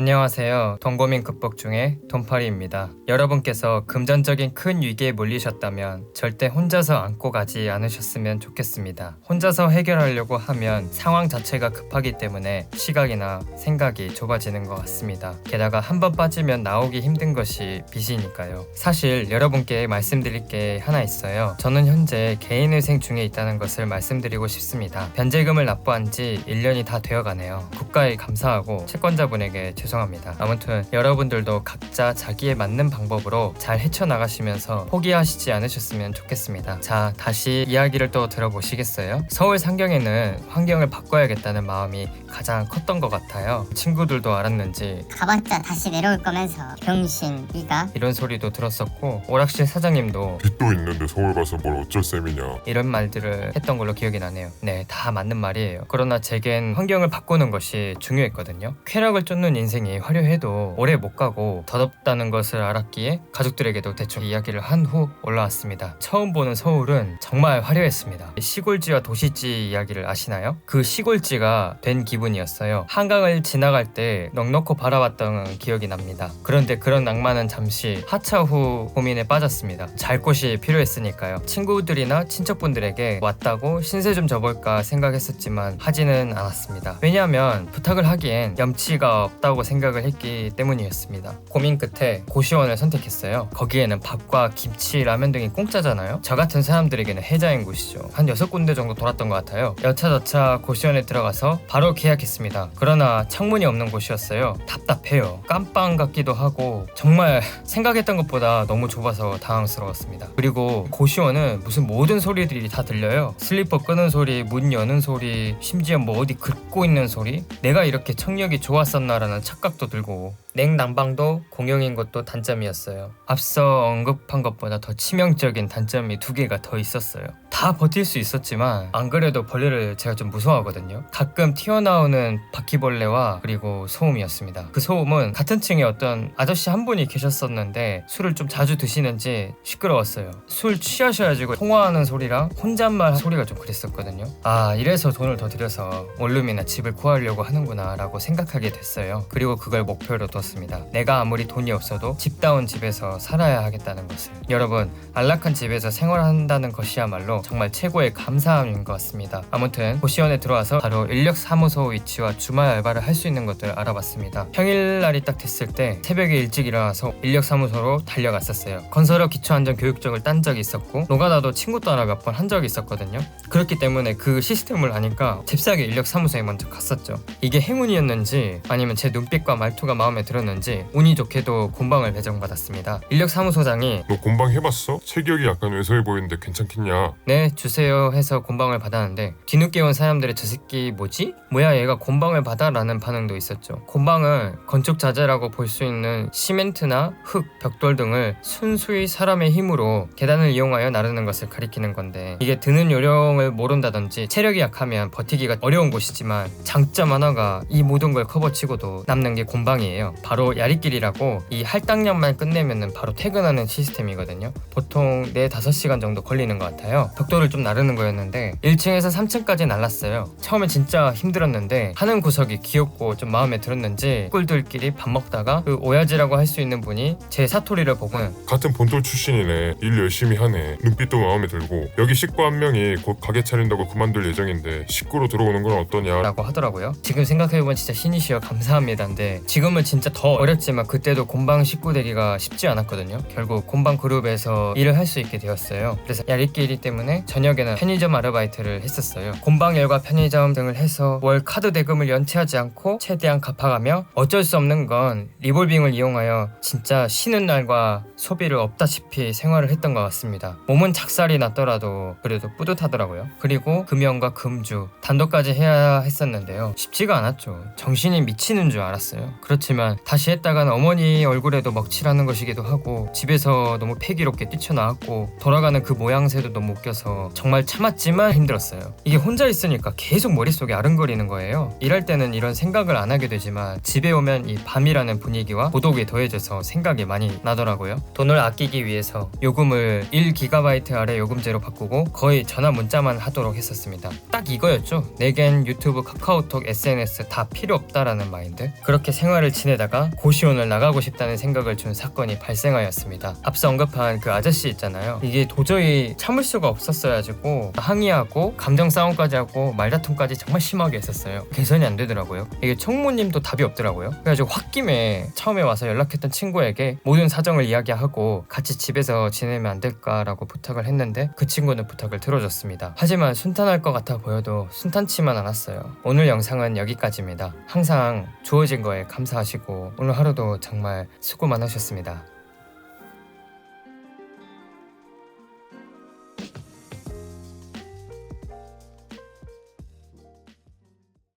안녕하세요. 돈고민 극복 중의 돈파리입니다. 여러분께서 금전적인 큰 위기에 몰리셨다면 절대 혼자서 안고 가지 않으셨으면 좋겠습니다. 혼자서 해결하려고 하면 상황 자체가 급하기 때문에 시각이나 생각이 좁아지는 것 같습니다. 게다가 한번 빠지면 나오기 힘든 것이 빚이니까요. 사실 여러분께 말씀드릴 게 하나 있어요. 저는 현재 개인회생 중에 있다는 것을 말씀드리고 싶습니다. 변제금을 납부한 지 1년이 다 되어가네요. 국가에 감사하고 채권자분에게 죄송합니다. 아무튼 여러분들도 각자 자기에 맞는 방법으로 잘 헤쳐나가시면서 포기하시지 않으셨으면 좋겠습니다. 자, 다시 이야기를 또 들어보시겠어요? 서울 상경에는 환경을 바꿔야겠다는 마음이 가장 컸던 것 같아요. 친구들도 알았는지 가봤자 다시 내려올 거면서 병신 네가 이런 소리도 들었었고, 오락실 사장님도 빚도 있는데 서울 가서 뭘 어쩔 셈이냐. 이런 말들을 했던 걸로 기억이 나네요. 네, 다 맞는 말이에요. 그러나 제겐 환경을 바꾸는 것이 중요했거든요. 쾌락을 쫓는 인생이 화려해도 오래 못 가고 더덥다는 것을 알았기에 가족들에게도 대충 이야기를 한 후 올라왔습니다. 처음 보는 서울은 정말 화려했습니다. 시골지와 도시지 이야기를 아시나요? 그 시골지가 된 기분이었어요. 한강을 지나갈 때 넉넉히 바라봤던 기억이 납니다. 그런데 그런 낭만은 잠시 하차 후 고민에 빠졌습니다. 잘 곳이 필요했으니까요. 친구들이나 친척분들에게 왔다고 신세 좀 져볼까 생각했었지만 하지는 않았습니다. 왜냐하면 부탁을 하기엔 염치가 없다고 생각을 했기 때문이었습니다. 고민 끝에 고시원을 선택했어요. 거기에는 밥과 김치, 라면 등이 공짜잖아요. 저 같은 사람들에게는 해자인 곳이죠. 한 6군데 정도 돌았던 것 같아요. 여차저차 고시원에 들어가서 바로 계약했습니다. 그러나 창문이 없는 곳이었어요. 답답해요. 깜빵 같기도 하고 정말 생각했던 것보다 너무 좁아서 당황스러웠습니다. 그리고 고시원은 무슨 모든 소리들이 다 들려요. 슬리퍼 끄는 소리, 문 여는 소리, 심지어 뭐 어디 긁고 있는 소리. 내가 이렇게 청력이 좋았었나라는 착각도 들고, 냉난방도 공용인 것도 단점이었어요. 앞서 언급한 것보다 더 치명적인 단점이 2개가 더 있었어요. 다 버틸 수 있었지만 안 그래도 벌레를 제가 좀 무서워하거든요. 가끔 튀어나오는 바퀴벌레와 그리고 소음이었습니다. 그 소음은 같은 층에 어떤 아저씨 한 분이 계셨었는데 술을 좀 자주 드시는지 시끄러웠어요. 술 취하셔가지고 통화하는 소리랑 혼잣말 소리가 좀 그랬었거든요. 아, 이래서 돈을 더 들여서 원룸이나 집을 구하려고 하는구나 라고 생각하게 됐어요. 그리고 그걸 목표로 뒀습니다. 내가 아무리 돈이 없어도 집다운 집에서 살아야 하겠다는 것을. 여러분, 안락한 집에서 생활한다는 것이야말로 정말 최고의 감사함인 것 같습니다. 아무튼 고시원에 들어와서 바로 인력사무소 위치와 주말 알바를 할 수 있는 것들 알아봤습니다. 평일날이 딱 됐을 때 새벽에 일찍 일어나서 인력사무소로 달려갔었어요. 건설업 기초안전교육증을 딴 적이 있었고 노가다도 친구 따라 몇 번 한 적이 있었거든요. 그렇기 때문에 그 시스템을 아니까 잽싸게 인력사무소에 먼저 갔었죠. 이게 행운이었는지 아니면 제 눈빛과 말투가 마음에 들었는지 운이 좋게도 곤방을 배정받았습니다. 인력사무소장이 너 곤방 해봤어? 체격이 약간 왜소해 보이는데 괜찮겠냐? 네, 주세요 해서 곤방을 받았는데 뒤늦게 온 사람들의 저 새끼 뭐지? 뭐야 얘가 곤방을 받아? 라는 반응도 있었죠. 곤방은 건축 자재라고 볼 수 있는 시멘트나 흙, 벽돌 등을 순수히 사람의 힘으로 계단을 이용하여 나르는 것을 가리키는 건데, 이게 드는 요령을 모른다든지 체력이 약하면 버티기가 어려운 곳이지만 장점 하나가 이 모든 걸 커버치고도 남는 게 곤방이에요. 바로 야리길이라고 이 할당량만 끝내면 바로 퇴근하는 시스템이거든요. 보통 4-5시간 정도 걸리는 것 같아요. 벽돌을 좀 나르는 거였는데 1층에서 3층까지 날랐어요. 처음에 진짜 힘들었는데 하는 구석이 귀엽고 좀 마음에 들었는지 꿀들끼리 밥 먹다가 그 오야지라고 할 수 있는 분이 제 사토리를 보고 같은 본토 출신이네. 일 열심히 하네. 눈빛도 마음에 들고. 여기 식구 한 명이 곧 가게 차린다고 그만둘 예정인데 식구로 들어오는 건 어떠냐? 라고 하더라고요. 지금 생각해보면 진짜 신이시여 감사합니다. 근데 지금은 진짜 더 어렵지만 그때도 곤방 식구 되기가 쉽지 않았거든요. 결국 곤방 그룹에서 일을 할 수 있게 되었어요. 그래서 야리끼리 때문에 저녁에는 편의점 아르바이트를 했었어요. 곤방 일과 편의점 등을 해서 월 카드 대금을 연체하지 않고 최대한 갚아가며 어쩔 수 없는 건 리볼빙을 이용하여 진짜 쉬는 날과 소비를 없다시피 생활을 했던 것 같습니다. 몸은 작살이 났더라도 그래도 뿌듯하더라고요. 그리고 금연과 금주, 단독까지 해야 했었는데요. 쉽지가 않았죠. 정신이 미치는 줄 알았어요. 그렇지만 다시 했다간 어머니 얼굴에도 먹칠하는 것이기도 하고 집에서 너무 패기롭게 뛰쳐나왔고 돌아가는 그 모양새도 너무 웃겨서 정말 참았지만 힘들었어요. 이게 혼자 있으니까 계속 머릿속에 아른거리는 거예요. 일할 때는 이런 생각을 안 하게 되지만 집에 오면 이 밤이라는 분위기와 고독이 더해져서 생각이 많이 나더라고요. 돈을 아끼기 위해서 요금을 1GB 아래 요금제로 바꾸고 거의 전화 문자만 하도록 했었습니다. 딱 이거였죠. 내겐 유튜브, 카카오톡, SNS 다 필요 없다라는 마인드. 그렇게 생활을 지내다가 고시원을 나가고 싶다는 생각을 준 사건이 발생하였습니다. 앞서 언급한 그 아저씨 있잖아요. 이게 도저히 참을 수가 없었어가지고 항의하고 감정 싸움까지 하고 말다툼까지 정말 심하게 했었어요. 개선이 안 되더라고요. 이게 청무님도 답이 없더라고요. 그래가지고 홧김에 처음에 와서 연락했던 친구에게 모든 사정을 이야기하고 같이 집에서 지내면 안 될까라고 부탁을 했는데 그 친구는 부탁을 들어줬습니다. 하지만 순탄할 것 같아 보여도 순탄치만 않았어요. 오늘 영상은 여기까지입니다. 항상 주어진 거에 감사하시고 오늘 하루도 정말 수고 많으셨습니다.